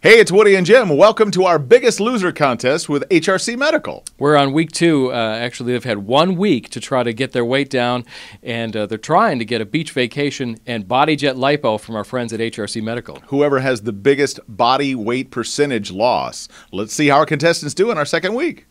Hey, it's Woody and Jim. Welcome to our Biggest Loser contest with HRC Medical. We're on week 2. Actually, they've had 1 week to try to get their weight down, and they're trying to get a beach vacation and body jet lipo from our friends at HRC Medical. Whoever has the biggest body weight percentage loss. Let's see how our contestants do in our second week.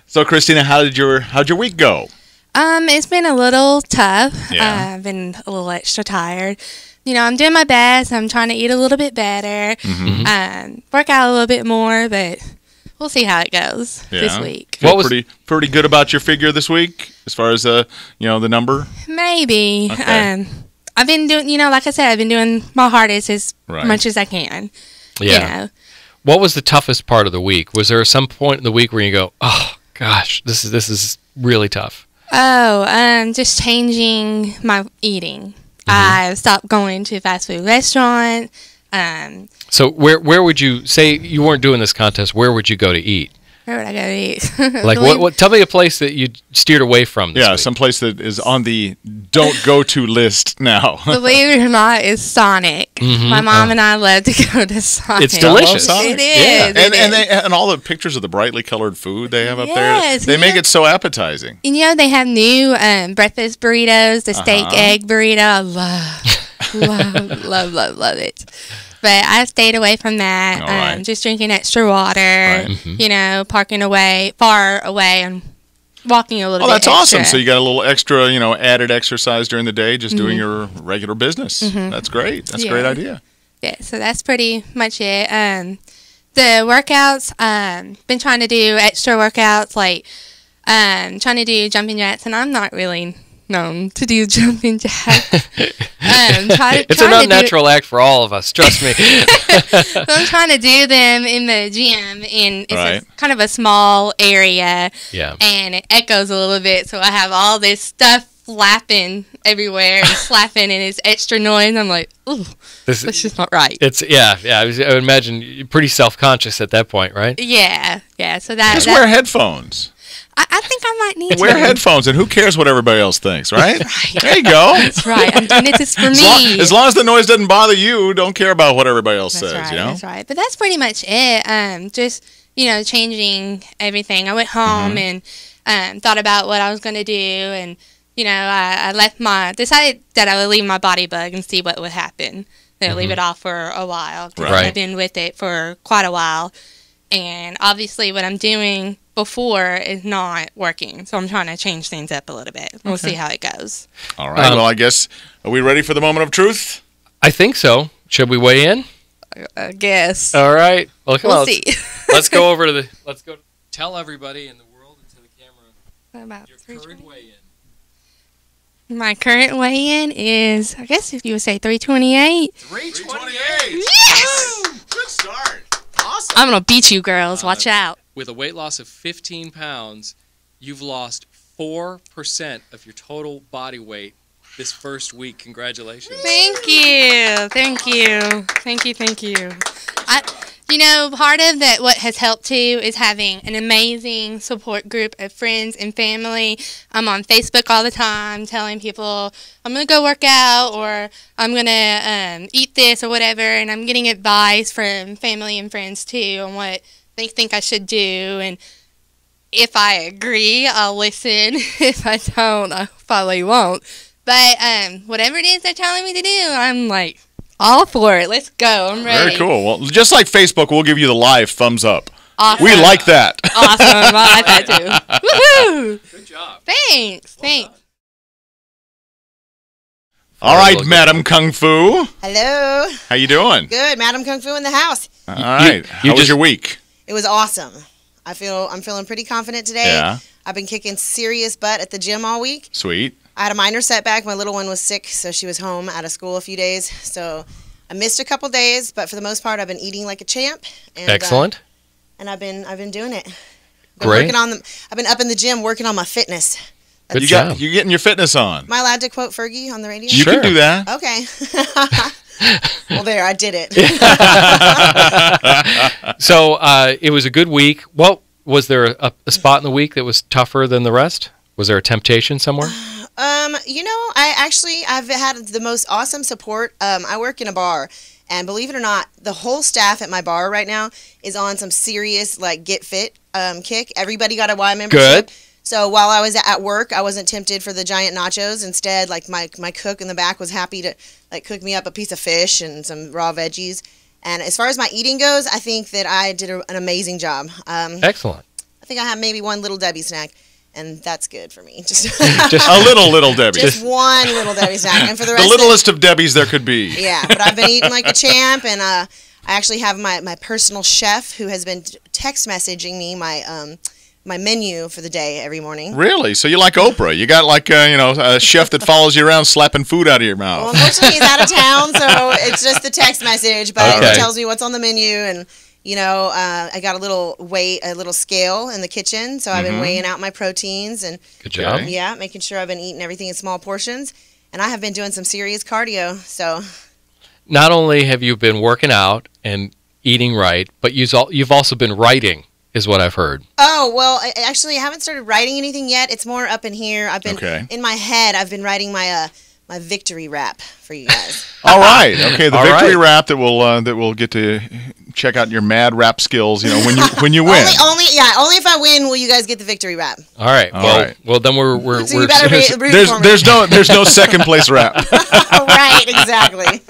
So, Christina, how'd your week go? It's been a little tough. Yeah. I've been a little extra tired. You know, I'm doing my best. I'm trying to eat a little bit better, work out a little bit more, but we'll see how it goes this week. Feel pretty good about your figure this week as far as the number? Maybe. Okay. I've been doing, like I said, I've been doing my hardest as much as I can. Yeah. You know. What was the toughest part of the week? Was there some point in the week where you go, "Oh gosh, this is really tough"? Oh, just changing my eating. I stopped going to fast food restaurant. So where would you say you weren't doing this contest? Where would you go to eat? Where would I go to eat? Like what? Tell me a place that you steered away from. This week. Some place that is on the don't go to list now. Believe it or not, is Sonic. My mom and I love to go to Sonic. It's delicious. Sonic. It is. Yeah. And all the pictures of the brightly colored food they have up there, they make it so appetizing. And they have new breakfast burritos, the steak egg burrito. I love it. But I stayed away from that. Just drinking extra water. Parking far away, and walking a little bit. Oh, that's extra. awesome. So you got a little extra, added exercise during the day, just doing your regular business. That's great. That's a great idea. Yeah, so that's pretty much it. The workouts, been trying to do extra workouts, like trying to do jumping jacks, and I'm not really known to do jumping jacks. It's an unnatural act for all of us, trust me. So I'm trying to do them in the gym, and it's kind of a small area, and it echoes a little bit, so I have all this stuff flapping everywhere and slapping, and it's extra noise. I'm like, ooh, that's just not right. It's I would imagine you're pretty self-conscious at that point, right? Yeah. So that just wear headphones. I think I might need to wear headphones, and who cares what everybody else thinks, right? There you go. That's right. I'm doing it just for me. As long as the noise doesn't bother you, don't care about what everybody else says. That's right. But that's pretty much it. Just changing everything. I went home and thought about what I was going to do, and I decided that I would leave my body bug and see what would happen. Then leave it off for a while. I've been with it for quite a while, and obviously what I'm doing before is not working, so I'm trying to change things up a little bit. We'll see how it goes. All right. Well, I guess, are we ready for the moment of truth? I think so. Should we weigh in? I guess. All right. Well, come on. See. Let's go over to let's go tell everybody in the world and to the camera about your current weigh-in. My current weigh-in is, I guess if you would say 328. 328. Yes! Good start. Awesome. I'm going to beat you girls. Watch out. With a weight loss of 15 pounds, you've lost 4% of your total body weight this first week. Congratulations. Thank you. Part of that, what has helped too, is having an amazing support group of friends and family. I'm on Facebook all the time telling people I'm going to go work out, or I'm going to eat this or whatever, and I'm getting advice from family and friends too on what they think I should do, and if I agree, I'll listen. If I don't, I probably won't. But whatever it is they're telling me to do, I'm like, all for it. Let's go. I'm ready. Very cool. Well, just like Facebook, we'll give you the live thumbs up. Awesome. We like that. Awesome. I like that too. Woohoo! Good job. Thanks. All right, Madam Kung Fu. Hello. How you doing? Good, Madam Kung Fu in the house. All right. How was your week? It was awesome. I'm feeling pretty confident today. Yeah. I've been kicking serious butt at the gym all week. Sweet. I had a minor setback. My little one was sick, so she was home out of school a few days. So I missed a couple days, but for the most part, I've been eating like a champ. And, Excellent. And I've been doing it. Great. I've been up in the gym working on my fitness. Good job. You're getting your fitness on. Am I allowed to quote Fergie on the radio? You can do that. Okay. Well, there, I did it. So it was a good week. Well, was there a spot in the week that was tougher than the rest? Was there a temptation somewhere? I've had the most awesome support. I work in a bar, And believe it or not, the whole staff at my bar right now is on some serious, like, get fit kick. Everybody got a Y membership. Good. So while I was at work, I wasn't tempted for the giant nachos. Instead, like, my cook in the back was happy to, like, cook me up a piece of fish and some raw veggies. And as far as my eating goes, I think that I did an amazing job. Excellent. I think I have maybe one Little Debbie snack, and that's good for me. Just A little Debbie. just one Little Debbie snack. And for the rest The littlest of Debbies there could be. yeah, but I've been eating like a champ, and I actually have my personal chef who has been text messaging me my menu for the day every morning. Really? So you like Oprah? You got like a chef that follows you around slapping food out of your Well, mouth. unfortunately, he's out of town, so it's just the text message, but Okay. it tells me what's on the menu, and I got a little scale in the kitchen, so I've been weighing out my proteins and Good job. Okay. yeah, making sure I've been eating everything in small portions, and I have been doing some serious cardio. So Not only have you been working out and eating right, but you've also been writing, is what I've heard. oh well, I actually haven't started writing anything yet. It's more up in here. I've been Okay. in my head. I've been writing my victory rap for you guys. All right. Okay. The All victory right. rap that we'll get to check out your mad rap skills. When you win. only if I win will you guys get the victory rap. All right. All Well, right. well then we're So you better root for me. There's no second place rap. Right, exactly.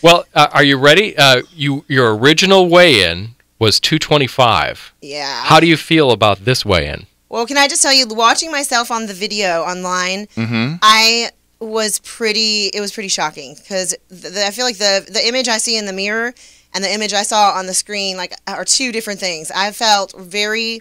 Well, are you ready? Your original weigh-in was 225. Yeah. How do you feel about this weigh-in? Well, can I just tell you, watching myself on the video online, it was pretty shocking because I feel like the image I see in the mirror and the image I saw on the screen are two different things. I felt very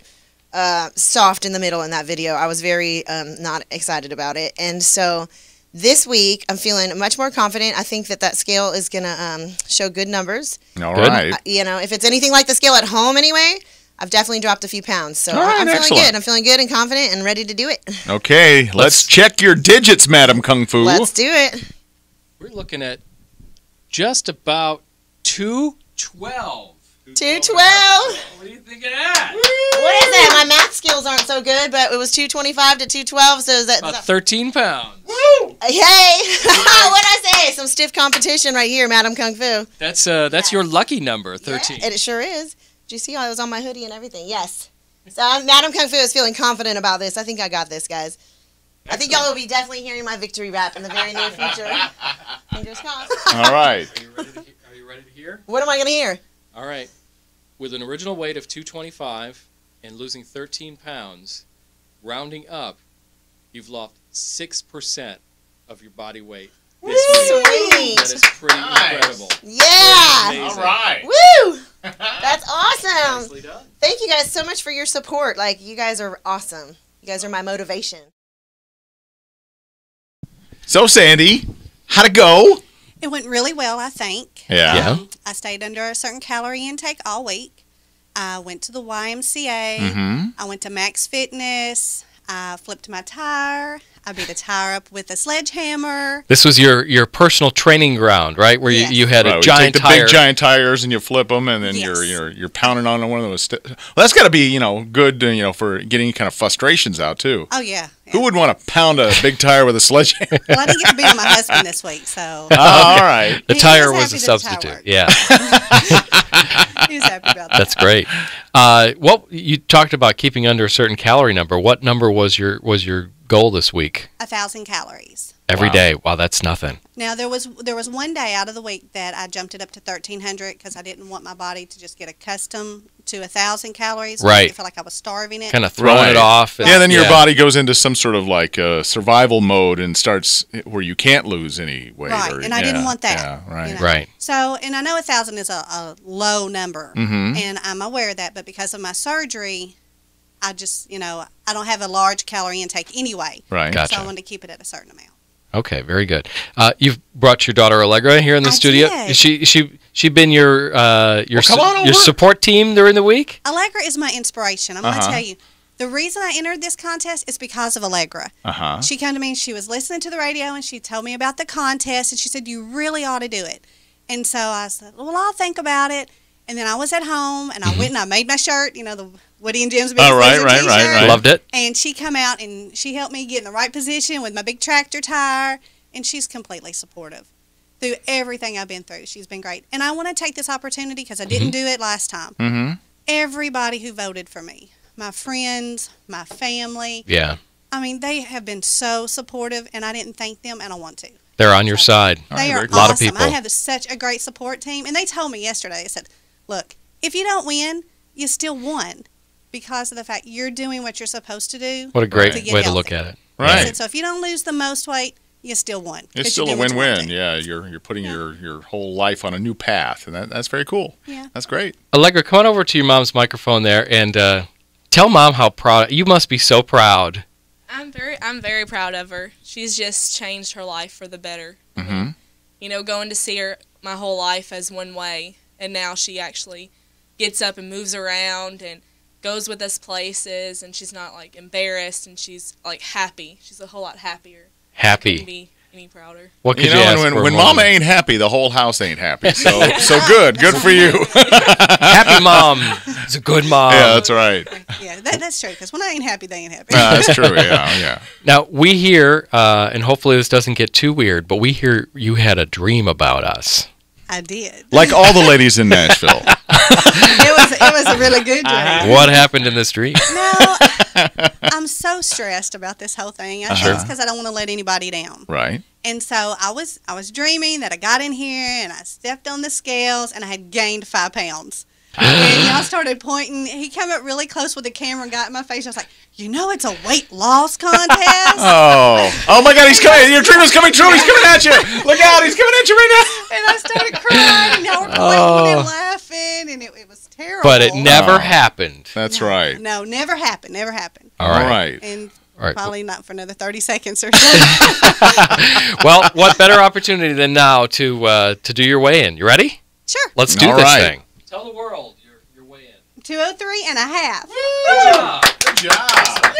soft in the middle in that video. I was very not excited about it. And so this week, I'm feeling much more confident. I think that scale is going to show good numbers. All Good. right. If it's anything like the scale at home anyway, I've definitely dropped a few pounds. So All right, I'm feeling excellent. good. I'm feeling good and confident and ready to do it. Okay. Let's check your digits, Madam Kung Fu. Let's do it. We're looking at just about 212. 212. What do you think of that? What is that? My math skills aren't so good, but it was 225 to 212. So is that? About 13 pounds. Hey, what'd I say? Some stiff competition right here, Madam Kung Fu. That's your lucky number, 13. Yeah, and it sure is. Did you see how it was on my hoodie and everything? Yes. So Madam Kung Fu is feeling confident about this. I think I got this, guys. I think y'all will be definitely hearing my victory rap in the very near future. Fingers crossed. All right. Are you ready to hear? What am I going to hear? All right. With an original weight of 225 and losing 13 pounds, rounding up, you've lost 6% of your body weight this week. Sweet. That is pretty incredible. Yeah. Amazing. right. Woo! That's awesome. Nicely done. Thank you guys so much for your support. Like, you guys are awesome. You guys are my motivation. So, Sandy, how'd it go? It went really well, I think. Yeah. I stayed under a certain calorie intake all week. I went to the YMCA. Mm-hmm. I went to Max Fitness. I flipped my tire. I beat a tire up with a sledgehammer. This was your personal training ground, right? Where Yes. you had Right, a you giant take the tire. big giant tires and you flip them, and then Yes. you're pounding on one of those. Well, that's got to be good, for getting kind of frustrations out too. Oh, yeah. Who would want to pound a big tire with a sledgehammer? Well, I didn't get to be with my husband this week, so All right. The He tire was was a happy that the tire substitute. worked. Yeah, he was happy about that. that's great. Well, you talked about keeping under a certain calorie number. What number was your goal this week? 1,000 calories. Every Wow. day. Wow, that's nothing. Now, there was one day out of the week that I jumped it up to 1,300 because I didn't want my body to just get accustomed to 1,000 calories. Right. I didn't feel like I was starving it. Kind of throwing Right. it off. and- Yeah, then your body goes into some sort of survival mode and starts where you can't lose any weight. Right, and I didn't want that, Yeah, right. you know. Right. So, and I know 1,000 is a low number, Mhm. and I'm aware of that, but because of my surgery, I just, I don't have a large calorie intake anyway. Right. Gotcha. So I wanted to keep it at a certain amount. Okay, very good. You've brought your daughter Allegra here in the I studio. did. Is she been your come on your over. support team during the week? Allegra is my inspiration. I'm going Uh-huh. to tell you. The reason I entered this contest is because of Allegra. Uh-huh. She came to me and she was listening to the radio and she told me about the contest and she said, you really ought to do it. And so I said, well, I'll think about it. And then I was at home and I went and I made my shirt, the Woody and Jim's Big Oh, right, Loser right, t-shirt. right, right. Loved it. And she come out and she helped me get in the right position with my big tractor tire, and she's completely supportive. through everything I've been through. She's been great. And I want to take this opportunity because I didn't do it last time. Mm-hmm. Everybody who voted for me, my friends, my family. Yeah. I mean, they have been so supportive, and I didn't thank them, and I want to. They're on your side. They are A lot of awesome. people. I have such a great support team. And they told me yesterday, they said, look, if you don't win, you still won because of the fact you're doing what you're supposed to do. What a great to get way to healthy. look at it. They Right. said, so if you don't lose the most weight, you still won. It's 'cause you're still a doing what you want to win-win. do. Yeah, you're putting your whole life on a new path, and that's very cool. Yeah. That's great. Allegra, come on over to your mom's microphone there and tell Mom how proud. You must be so proud. I'm very proud of her. She's just changed her life for the better. Mm-hmm. You know, going to see her my whole life as one way, and now she actually gets up and moves around and goes with us places, and she's not like embarrassed, and she's like happy. She's a whole lot happier. Happy. Couldn't be any prouder. What could You you, know, ask and for when more Mama than- ain't happy, the whole house ain't happy. So good for you. Happy mom. It's a good mom. Yeah, that's right. Yeah, that's true. Because when I ain't happy, they ain't happy. That's true. Yeah. Now, we hear, and hopefully this doesn't get too weird, but we hear you had a dream about us. I did. Like all the ladies in Nashville. It was a really good dream. What happened in this dream? No, I'm so stressed about this whole thing. I think it's because I don't want to let anybody down. Right. And so I was dreaming that I got in here and I stepped on the scales and I had gained 5 pounds. And y'all started pointing. He came up really close with the camera and got in my face. I was like, it's a weight loss contest. Oh my God, he's coming. Your dream is coming true. He's coming at you. Look out, he's coming at you right And I started crying and y'all were pointing and laughing and it was terrible. But it never happened. now. That's right. No, never happened. Never happened. All right. And All right. probably not for another 30 seconds or so. Well, what better opportunity than now to do your weigh-in? You ready? Sure. Let's do All this right. thing. Tell the world your weigh-in. 203 and a half. Good job. Good job.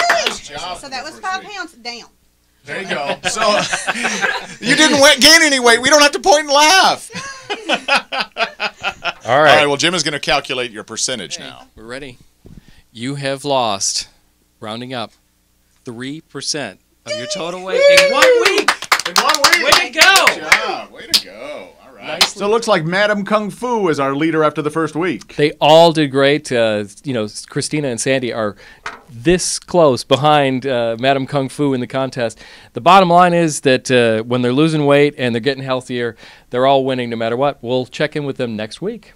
Nice job. So that was 5 pounds down. There you go. So you didn't gain any weight. We don't have to point and laugh. All All right. right. Well, Jim is going to calculate your percentage Okay, now. we're ready. You have lost, rounding up, 3% of your total weight in 1 week. In 1 week. Way to go. Good job. Way to go. All right. Nicely So it looks like Madam Kung Fu is our leader after the first week. They all did great. Christina and Sandy are this close behind Madam Kung Fu in the contest. The bottom line is that when they're losing weight and they're getting healthier, they're all winning no matter what. We'll check in with them next week.